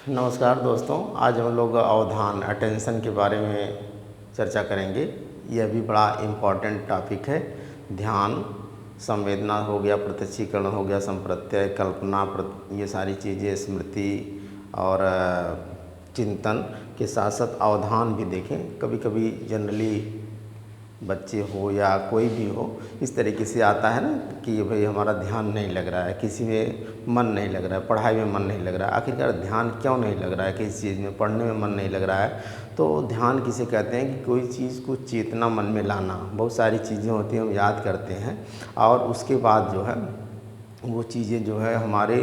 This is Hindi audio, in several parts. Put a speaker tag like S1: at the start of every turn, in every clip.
S1: नमस्कार दोस्तों, आज हम लोग अवधान अटेंशन के बारे में चर्चा करेंगे। यह भी बड़ा इम्पॉर्टेंट टॉपिक है। ध्यान, संवेदना हो गया, प्रत्यक्षीकरण हो गया, संप्रत्यय, कल्पना, ये सारी चीज़ें, स्मृति और चिंतन के साथ साथ अवधान भी देखें। कभी कभी जनरली बच्चे हो या कोई भी हो, इस तरीके से आता है ना कि भाई हमारा ध्यान नहीं लग रहा है, किसी में मन नहीं लग रहा है, पढ़ाई में मन नहीं लग रहा है। आखिरकार ध्यान क्यों नहीं लग रहा है? किसी चीज़ में पढ़ने में मन नहीं लग रहा है। तो ध्यान किसे कहते हैं कि कोई चीज़ को चेतना मन में लाना। बहुत सारी चीज़ें होती हैं, हम याद करते हैं और उसके बाद जो है वो चीज़ें जो है हमारे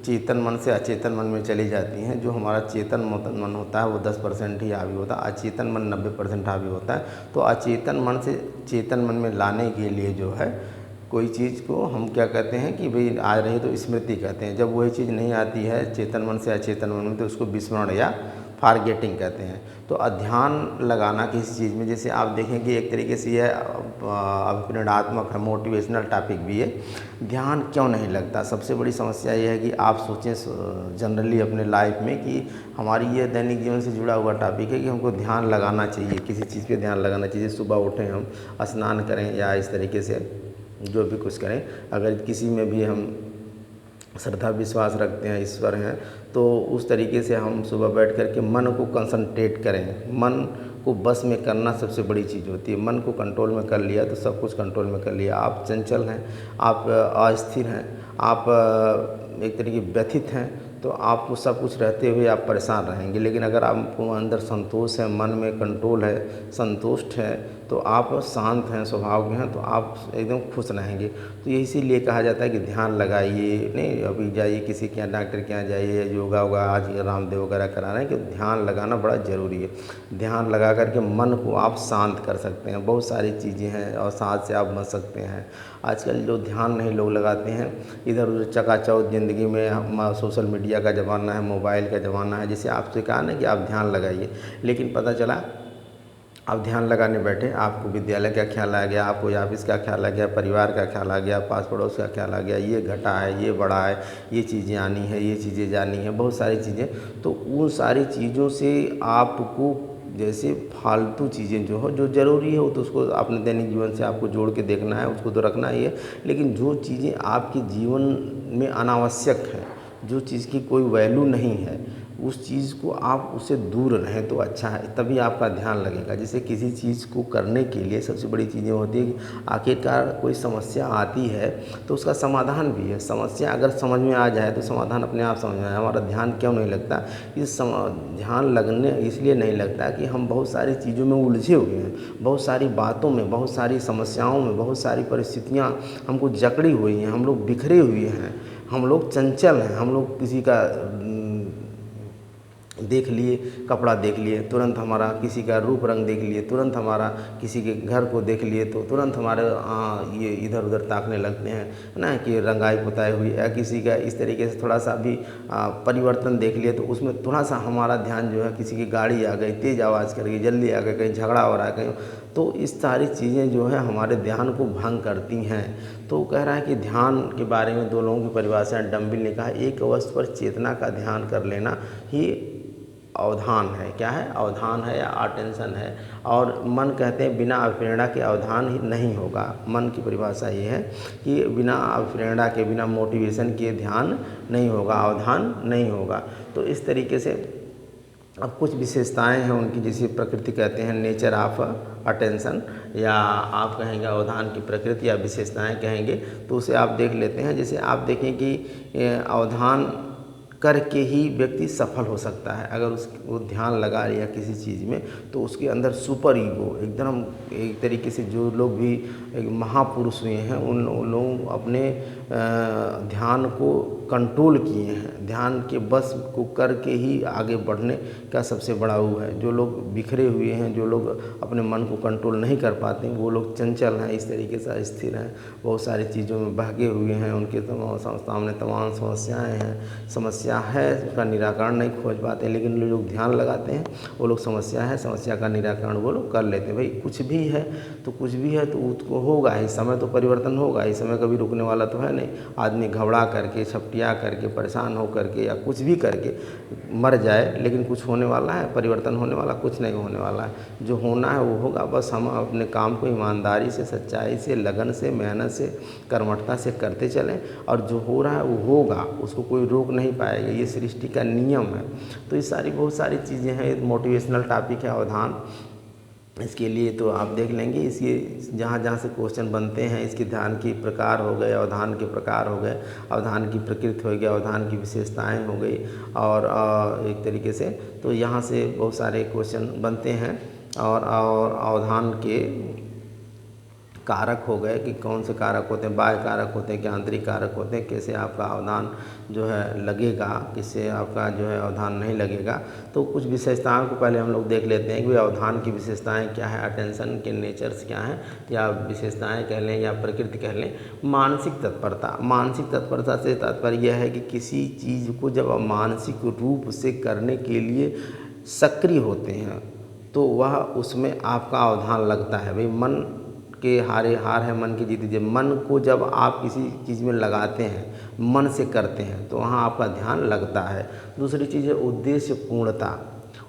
S1: चेतन मन से अचेतन मन में चली जाती हैं। जो हमारा चेतन मन होता है वो 10% ही हावी होता है, अचेतन मन 90% हावी होता है। तो अचेतन मन से चेतन मन में लाने के लिए जो है कोई चीज़ को हम क्या कहते हैं कि भाई आ रही है तो स्मृति कहते हैं। जब वही चीज़ नहीं आती है चेतन मन से अचेतन मन में तो उसको विस्मरण या फारगेटिंग कहते हैं। तो ध्यान लगाना किसी चीज़ में, जैसे आप देखें कि एक तरीके से यह अभिप्रेरणात्मक है, मोटिवेशनल टॉपिक भी है। ध्यान क्यों नहीं लगता? सबसे बड़ी समस्या यह है कि आप सोचें जनरली अपने लाइफ में कि हमारी ये दैनिक जीवन से जुड़ा हुआ टॉपिक है कि हमको ध्यान लगाना चाहिए, किसी चीज़ पे ध्यान लगाना चाहिए। सुबह उठें, हम स्नान करें या इस तरीके से जो भी कुछ करें, अगर किसी में भी हम श्रद्धा विश्वास रखते हैं, ईश्वर हैं, तो उस तरीके से हम सुबह बैठ कर के मन को कंसंट्रेट करें। मन को बस में करना सबसे बड़ी चीज़ होती है। मन को कंट्रोल में कर लिया तो सब कुछ कंट्रोल में कर लिया। आप चंचल हैं, आप अस्थिर हैं, आप एक तरीके व्यथित हैं, तो आपको सब कुछ रहते हुए आप परेशान रहेंगे। लेकिन अगर आपको अंदर संतोष है, मन में कंट्रोल है, संतुष्ट है, तो आप शांत हैं, स्वभाव के हैं, तो आप एकदम खुश रहेंगे। तो ये इसीलिए कहा जाता है कि ध्यान लगाइए। नहीं अभी जाइए किसी के यहाँ, डॉक्टर के यहाँ जाइए, योगा वोगा आज रामदेव वगैरह करा रहे हैं, कि ध्यान लगाना बड़ा ज़रूरी है। ध्यान लगा करके मन को आप शांत कर सकते हैं। बहुत सारी चीज़ें हैं और साथ से आप बच सकते हैं। आजकल जो ध्यान नहीं लोग लगाते हैं, इधर उधर चकाचौंध ज़िंदगी में, सोशल मीडिया का ज़माना है, मोबाइल का ज़माना है। जैसे आपसे कहा ना कि आप ध्यान लगाइए, लेकिन पता चला आप ध्यान लगाने बैठे, आपको विद्यालय का ख्याल आ गया, आपको ऑफिस का ख्याल आ गया, परिवार का ख्याल आ गया, पास पड़ोस का ख्याल आ गया, ये घटा है, ये बढ़ा है, ये चीज़ें आनी है, ये चीज़ें जानी है, बहुत सारी चीज़ें। तो उन सारी चीज़ों से आपको जैसे फालतू चीज़ें जो हो, जो ज़रूरी है वो तो उसको अपने दैनिक जीवन से आपको जोड़ के देखना है, उसको तो रखना ही है। लेकिन जो चीज़ें आपके जीवन में अनावश्यक है, जो चीज़ की कोई वैल्यू नहीं है, उस चीज़ को आप उससे दूर रहें तो अच्छा है, तभी आपका ध्यान लगेगा। जैसे किसी चीज़ को करने के लिए सबसे बड़ी चीज़ें होती है कि आखिरकार कोई समस्या आती है तो उसका समाधान भी है। समस्या अगर समझ में आ जाए तो समाधान अपने आप समझ में आए। हमारा ध्यान क्यों नहीं लगता? ध्यान लगने इसलिए नहीं लगता कि हम बहुत सारी चीज़ों में उलझे हुए हैं, बहुत सारी बातों में, बहुत सारी समस्याओं में, बहुत सारी परिस्थितियाँ हमको जकड़ी हुई हैं, हम लोग बिखरे हुए हैं, हम लोग चंचल हैं। हम लोग किसी का देख लिए, कपड़ा देख लिए, तुरंत हमारा किसी का रूप रंग देख लिए, तुरंत हमारा किसी के घर को देख लिए तो तुरंत हमारे ये इधर उधर ताकने लगते हैं ना, कि रंगाई पुताई हुई, या किसी का इस तरीके से थोड़ा सा भी परिवर्तन देख लिए तो उसमें थोड़ा सा हमारा ध्यान जो है, किसी की गाड़ी आ गई, तेज़ आवाज़ कर गई, जल्दी आ गई, कहीं झगड़ा हो रहा है कहीं, तो इस सारी चीज़ें जो है हमारे ध्यान को भंग करती हैं। तो कह रहा है कि ध्यान के बारे में दो लोगों की परिभाषा डम्बिल ने कहा, एक वस्तु पर चेतना का ध्यान कर लेना ही अवधान है। क्या है? अवधान है या अटेंशन है। और मन कहते हैं बिना अभिप्रेरणा के अवधान ही नहीं होगा। मन की परिभाषा ये है कि बिना अभिप्रेरणा के, बिना मोटिवेशन के ध्यान नहीं होगा, अवधान नहीं होगा। तो इस तरीके से अब कुछ विशेषताएं हैं उनकी, जिसे प्रकृति कहते हैं, नेचर ऑफ अटेंशन, या आप कहेंगे अवधान की प्रकृति या विशेषताएं कहेंगे, तो उसे आप देख लेते हैं। जैसे आप देखें कि अवधान करके ही व्यक्ति सफल हो सकता है। अगर वो ध्यान लगा लिया किसी चीज़ में तो उसके अंदर सुपर ईगो एकदम, एक तरीके से जो लोग भी एक महापुरुष हुए हैं उन लोग अपने ध्यान को कंट्रोल किए हैं, ध्यान के बस को करके ही आगे बढ़ने का सबसे बड़ा वो है। जो लोग बिखरे हुए हैं, जो लोग अपने मन को कंट्रोल नहीं कर पाते हैं, वो लोग चंचल हैं, इस तरीके से अस्थिर हैं, बहुत सारी चीज़ों में बहके हुए हैं, उनके सामने तमाम समस्याएं हैं, समस्या है उसका निराकरण नहीं खोज पाते। लेकिन लोग ध्यान लगाते हैं, वो लोग समस्या है, समस्या का निराकरण वो लोग कर लेते हैं। भाई कुछ भी है तो उसको होगा ही, समय तो परिवर्तन होगा ही, समय कभी रुकने वाला तो है नहीं। नहीं, आदमी घबरा करके, छपटिया करके, परेशान हो करके या कुछ भी करके मर जाए, लेकिन कुछ होने वाला है, परिवर्तन होने वाला कुछ नहीं होने वाला है। जो होना है वो होगा। बस हम अपने काम को ईमानदारी से, सच्चाई से, लगन से, मेहनत से, कर्मठता से करते चलें, और जो हो रहा है वो होगा, उसको कोई रोक नहीं पाएगा। ये सृष्टि का नियम है। तो ये सारी बहुत सारी चीज़ें हैं। मोटिवेशनल टॉपिक है अवधान। इसके लिए तो आप देख लेंगे, इसके जहाँ जहाँ से क्वेश्चन बनते हैं, इसके ध्यान के प्रकार हो गए, अवधान के प्रकार हो गए, अवधान की प्रकृति हो गया, अवधान की विशेषताएं हो गई, और एक तरीके से तो यहाँ से बहुत सारे क्वेश्चन बनते हैं। और अवधान के कारक हो गए कि कौन से कारक होते हैं, बाह्य कारक होते हैं कि आंतरिक कारक होते हैं, कैसे आपका अवधान जो है लगेगा, किससे आपका जो है अवधान नहीं लगेगा। तो कुछ विशेषताओं को पहले हम लोग देख लेते हैं कि अवधान की विशेषताएं क्या है, अटेंशन के नेचर्स क्या हैं, या विशेषताएं कह लें या प्रकृति कह लें। मानसिक तत्परता, मानसिक तत्परता से तात्पर्य यह है कि किसी चीज़ को जब आप मानसिक रूप से करने के लिए सक्रिय होते हैं तो वह उसमें आपका अवधान लगता है। भाई मन के हारे हार है, मन की जीत जीत। मन को जब आप किसी चीज़ में लगाते हैं, मन से करते हैं, तो वहाँ आपका ध्यान लगता है। दूसरी चीज़ है उद्देश्य पूर्णता।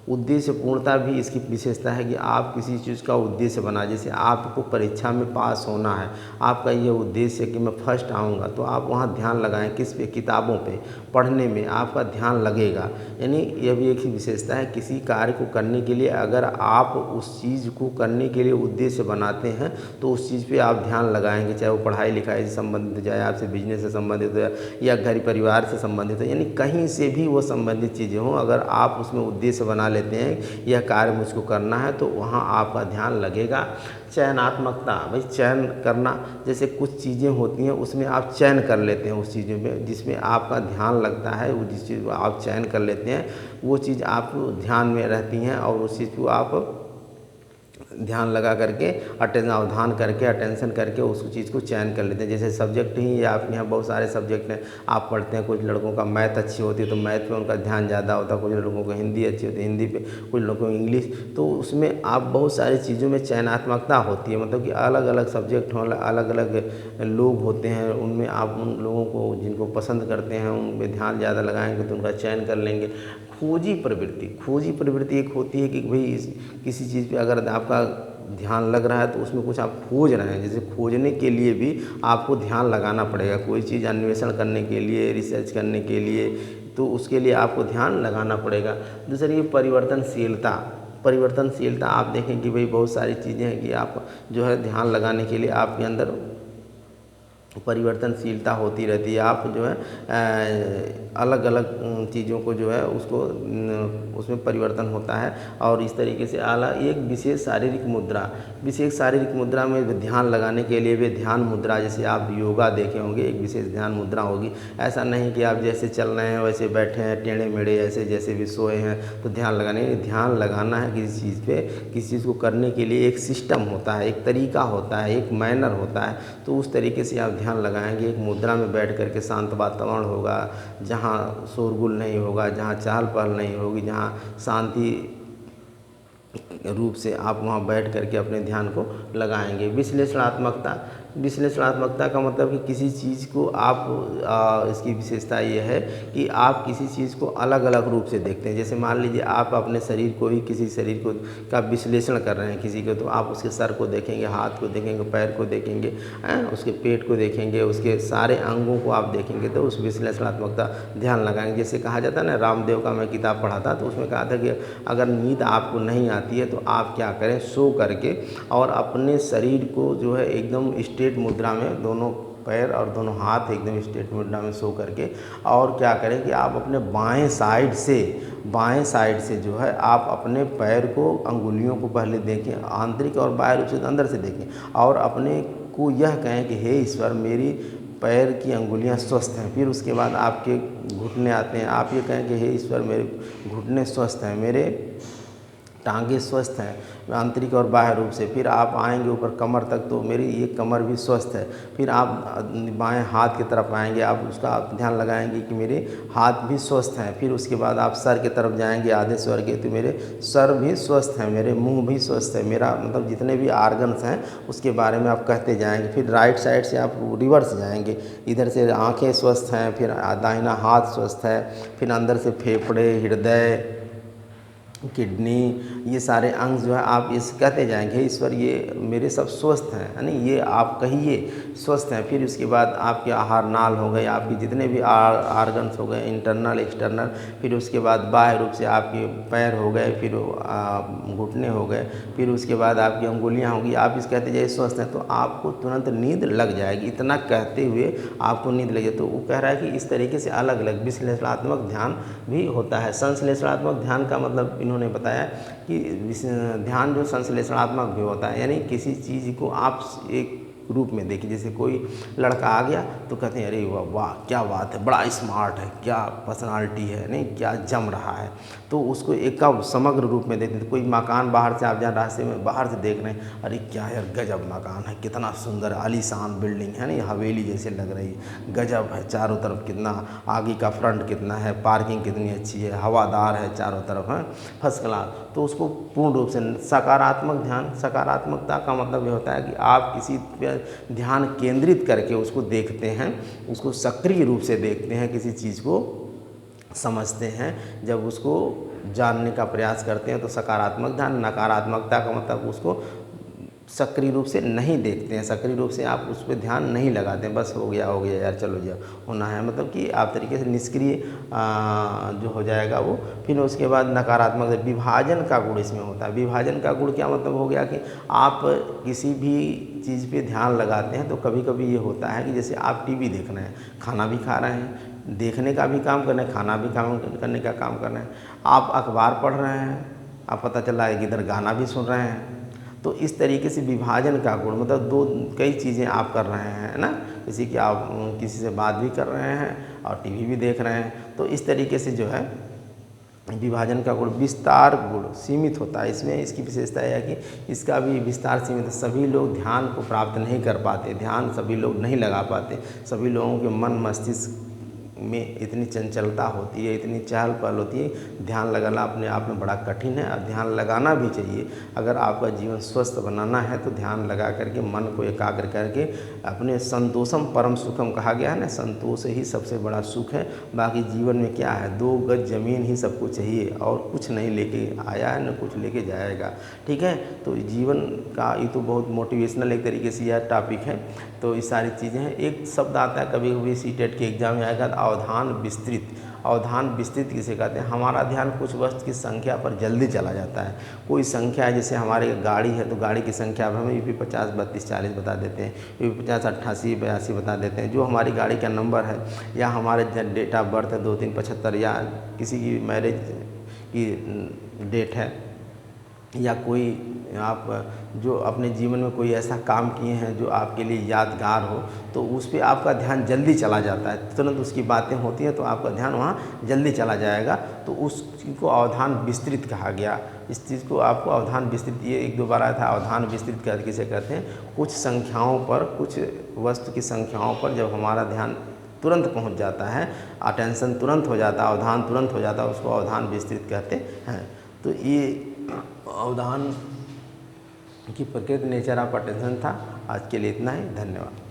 S1: उद्देश्य पूर्णता भी इसकी विशेषता है कि आप किसी चीज़ का उद्देश्य बना, जैसे आपको परीक्षा में पास होना है, आपका ये उद्देश्य है कि मैं फर्स्ट आऊँगा, तो आप वहाँ ध्यान लगाएं किस पे, किताबों पे पढ़ने में आपका ध्यान लगेगा। यानी यह भी एक ही विशेषता है, किसी कार्य को करने के लिए अगर आप उस चीज़ को करने के लिए उद्देश्य बनाते हैं तो उस चीज़ पे आप ध्यान लगाएंगे, चाहे वो पढ़ाई लिखाई से संबंधित हो, चाहे आपसे बिजनेस से संबंधित हो, या घर परिवार से संबंधित हो, यानी कहीं से भी वो संबंधित चीज़ें हों, अगर आप उसमें उद्देश्य बना लेते हैं यह कार्य मुझको करना है, तो वहाँ आपका ध्यान लगेगा। चयनात्मकता, भाई चयन करना, जैसे कुछ चीज़ें होती हैं उसमें आप चयन कर लेते हैं, उस चीज़ों में जिसमें आपका ध्यान लगता है, वो जिस चीज़ को आप चयन कर लेते हैं वो चीज़ आप ध्यान में रहती हैं, और उस चीज़ को आप ध्यान लगा करके अवधान करके अटेंशन करके उस चीज़ को चयन कर लेते हैं। जैसे सब्जेक्ट ही आपके यहाँ बहुत सारे सब्जेक्ट हैं आप पढ़ते हैं, कुछ लड़कों का मैथ अच्छी होती है तो मैथ पे उनका ध्यान ज़्यादा होता है, कुछ लड़कों को हिंदी अच्छी होती है हिंदी पे, कुछ लोगों को इंग्लिश, तो उसमें आप बहुत सारी चीज़ों में चयनात्मकता होती है, मतलब कि अलग अलग सब्जेक्ट हों, अलग अलग लोग होते हैं, उनमें आप उन लोगों को जिनको पसंद करते हैं उनमें ध्यान ज़्यादा लगाएंगे तो उनका चयन कर लेंगे। खोजी प्रवृत्ति, खोजी प्रवृत्ति एक होती है कि भाई किसी चीज़ पे अगर आपका ध्यान लग रहा है तो उसमें कुछ आप खोज रहे हैं, जैसे खोजने के लिए भी आपको ध्यान लगाना पड़ेगा, कोई चीज़ अन्वेषण करने के लिए, रिसर्च करने के लिए, तो उसके लिए आपको ध्यान लगाना पड़ेगा। दूसरी ये परिवर्तनशीलता, परिवर्तनशीलता आप देखें कि भाई बहुत सारी चीज़ें हैं कि आप जो है ध्यान लगाने के लिए आपके अंदर परिवर्तनशीलता होती रहती है, आप जो है अलग अलग चीज़ों को जो है उसको उसमें परिवर्तन होता है। और इस तरीके से आला एक विशेष शारीरिक मुद्रा, विशेष शारीरिक मुद्रा में ध्यान लगाने के लिए भी ध्यान मुद्रा, जैसे आप योगा देखे होंगे एक विशेष ध्यान मुद्रा होगी। ऐसा नहीं कि आप जैसे चल रहे हैं वैसे बैठे हैं टेढ़े मेढ़े ऐसे जैसे भी सोए हैं तो ध्यान लगाने, ध्यान लगाना है किसी चीज़ पे, किसी चीज़ को करने के लिए एक सिस्टम होता है, एक तरीका होता है, एक मैनर होता है, तो उस तरीके से आप ध्यान लगाएंगे। एक मुद्रा में बैठ करके शांत वातावरण होगा, जहाँ शोरगुल नहीं होगा, जहाँ चहल पहल नहीं होगी, जहाँ शांति रूप से आप वहाँ बैठ करके अपने ध्यान को लगाएंगे। विश्लेषणात्मकता, विश्लेषणात्मकता का मतलब कि किसी चीज़ को आप इसकी विशेषता ये है कि आप किसी चीज़ को अलग अलग रूप से देखते हैं। जैसे मान लीजिए आप अपने शरीर को ही, किसी शरीर को का विश्लेषण कर रहे हैं किसी को, तो आप उसके सर को देखेंगे, हाथ को देखेंगे, पैर को देखेंगे, उसके पेट को देखेंगे, उसके सारे अंगों को आप देखेंगे, तो उस विश्लेषणात्मकता ध्यान लगाएंगे। जैसे कहा जाता है ना, रामदेव का मैं किताब पढ़ा था तो उसमें कहा था कि अगर नींद आपको नहीं आती है तो आप क्या करें, सो करके और अपने शरीर को जो है एकदम स्ट्रेट मुद्रा में, दोनों पैर और दोनों हाथ एकदम स्ट्रेट मुद्रा में सो करके, और क्या करें कि आप अपने बाएं साइड से जो है आप अपने पैर को, अंगुलियों को पहले देखें, आंतरिक और बाह्य रूप से अंदर से देखें, और अपने को यह कहें कि हे ईश्वर मेरी पैर की अंगुलियां स्वस्थ हैं। फिर उसके बाद आपके घुटने आते हैं, आप ये कहें कि हे ईश्वर मेरे घुटने स्वस्थ हैं, मेरे टांगे स्वस्थ हैं आंतरिक और बाह्य रूप से। फिर आप आएंगे ऊपर कमर तक, तो मेरी ये कमर भी स्वस्थ है। फिर आप बाएं हाथ की तरफ आएंगे, आप उसका आप ध्यान लगाएंगे कि मेरे हाथ भी स्वस्थ हैं। फिर उसके बाद आप सर की तरफ जाएंगे आधे स्वर के, तो मेरे सर भी स्वस्थ हैं, मेरे मुंह भी स्वस्थ है, मेरा मतलब जितने भी आर्गन्स हैं उसके बारे में आप कहते जाएंगे। फिर राइट साइड से आप रिवर्स जाएंगे, इधर से आँखें स्वस्थ हैं, फिर दाहिना हाथ स्वस्थ है, फिर अंदर से फेफड़े, हृदय, किडनी, ये सारे अंग जो है आप इस कहते जाएंगे ईश्वर ये मेरे सब स्वस्थ हैं, यानी ये आप कहिए स्वस्थ हैं। फिर उसके बाद आपके आहार नाल हो गए, आपके जितने भी आर्गन्स हो गए इंटरनल एक्सटर्नल। फिर उसके बाद बाह्य रूप से आपके पैर हो गए, फिर घुटने हो गए, फिर उसके बाद आपकी अंगुलियां होंगी। आप इस कहते जाइए स्वस्थ हैं, तो आपको तुरंत नींद लग जाएगी। इतना कहते हुए आपको नींद लगे, तो वो कह रहा है कि इस तरीके से अलग अलग विश्लेषणात्मक ध्यान भी होता है। संश्लेषणात्मक ध्यान का मतलब इन्होंने बताया कि ध्यान जो संश्लेषणात्मक भी होता है, यानी किसी चीज़ को आप एक रूप में देखिए। जैसे कोई लड़का आ गया तो कहते हैं अरे वाह वाह क्या बात है, बड़ा स्मार्ट है, क्या पर्सनालिटी है, नहीं क्या जम रहा है, तो उसको एक का समग्र रूप में देखते हैं। कोई मकान बाहर से आप जहाँ रास्ते में बाहर से देख रहे हैं, अरे क्या यार गजब मकान है, कितना सुंदर आलीशान बिल्डिंग है, नहीं हवेली जैसे लग रही है, गजब है, चारों तरफ कितना आगे का फ्रंट कितना है, पार्किंग कितनी अच्छी है, हवादार है चारों तरफ है, फर्स्ट क्लास। तो उसको पूर्ण रूप से सकारात्मक ध्यान, सकारात्मकता का मतलब ये होता है कि आप किसी पे ध्यान केंद्रित करके उसको देखते हैं, उसको सक्रिय रूप से देखते हैं, किसी चीज़ को समझते हैं। जब उसको जानने का प्रयास करते हैं तो सकारात्मक ध्यान। नकारात्मकता का मतलब उसको सक्रिय रूप से नहीं देखते हैं, सक्रिय रूप से आप उस पर ध्यान नहीं लगाते हैं, बस हो गया यार चलो जी होना है, मतलब कि आप तरीके से निष्क्रिय जो हो जाएगा वो। फिर उसके बाद नकारात्मक विभाजन का गुण इसमें होता है। विभाजन का गुण क्या मतलब हो गया कि आप किसी भी चीज़ पे ध्यान लगाते हैं तो कभी कभी ये होता है कि जैसे आप टीवी देख रहे हैं, खाना भी खा रहे हैं, देखने का भी काम कर रहे हैं, खाना भी काम करने का काम कर रहे हैं, आप अखबार पढ़ रहे हैं, आप पता चला है कि इधर गाना भी सुन रहे हैं। तो इस तरीके से विभाजन का गुण मतलब दो कई चीज़ें आप कर रहे हैं ना, किसी की आप किसी से बात भी कर रहे हैं और टीवी भी देख रहे हैं, तो इस तरीके से जो है विभाजन का गुण। विस्तार गुण सीमित होता है, इसमें इसकी विशेषता है कि इसका भी विस्तार सीमित है। सभी लोग ध्यान को प्राप्त नहीं कर पाते, ध्यान सभी लोग नहीं लगा पाते, सभी लोगों के मन मस्तिष्क में इतनी चंचलता होती है, इतनी चहल पहल होती है, ध्यान लगाना अपने आप में बड़ा कठिन है। और ध्यान लगाना भी चाहिए, अगर आपका जीवन स्वस्थ बनाना है तो ध्यान लगा करके मन को एकाग्र करके अपने संतोषम परम सुखम कहा गया है ना, संतोष ही सबसे बड़ा सुख है। बाकी जीवन में क्या है, 2 गज जमीन ही सबको चाहिए और कुछ नहीं लेके आया है न कुछ लेके जाएगा, ठीक है। तो जीवन का ये तो बहुत मोटिवेशनल एक तरीके से यह टॉपिक है। तो ये सारी चीज़ें हैं। एक शब्द आता है कभी कभी सीटेट के एग्जाम में आएगा, अवधान विस्तृत। अवधान विस्तृत किसे कहते हैं, हमारा ध्यान कुछ वस्तु की संख्या पर जल्दी चला जाता है। कोई संख्या है, जैसे हमारे गाड़ी है तो गाड़ी की संख्या अब हमें यूपी 50 32 40 बता देते हैं, यूपी 50 88 82 बता देते हैं, जो हमारी गाड़ी का नंबर है, या हमारे डेट ऑफ बर्थ है 2375, या किसी की मैरिज की डेट है, या कोई आप जो अपने जीवन में कोई ऐसा काम किए हैं जो आपके लिए यादगार हो, तो उस पर आपका ध्यान जल्दी चला जाता है, तुरंत उसकी बातें होती हैं तो आपका ध्यान वहाँ जल्दी चला जाएगा। तो उसको अवधान विस्तृत कहा गया। इस चीज़ को आपको अवधान विस्तृत, ये 1-2 बार आया था, अवधान विस्तृत किसे कहते हैं, कुछ संख्याओं पर, कुछ वस्तु की संख्याओं पर जब हमारा ध्यान तुरंत पहुँच जाता है, अटेंशन तुरंत हो जाता है, अवधान तुरंत हो जाता है, उसको अवधान विस्तृत कहते हैं। तो ये अवधान की प्रकृति नेचर ऑफ अटेंशन था। आज के लिए इतना ही, धन्यवाद।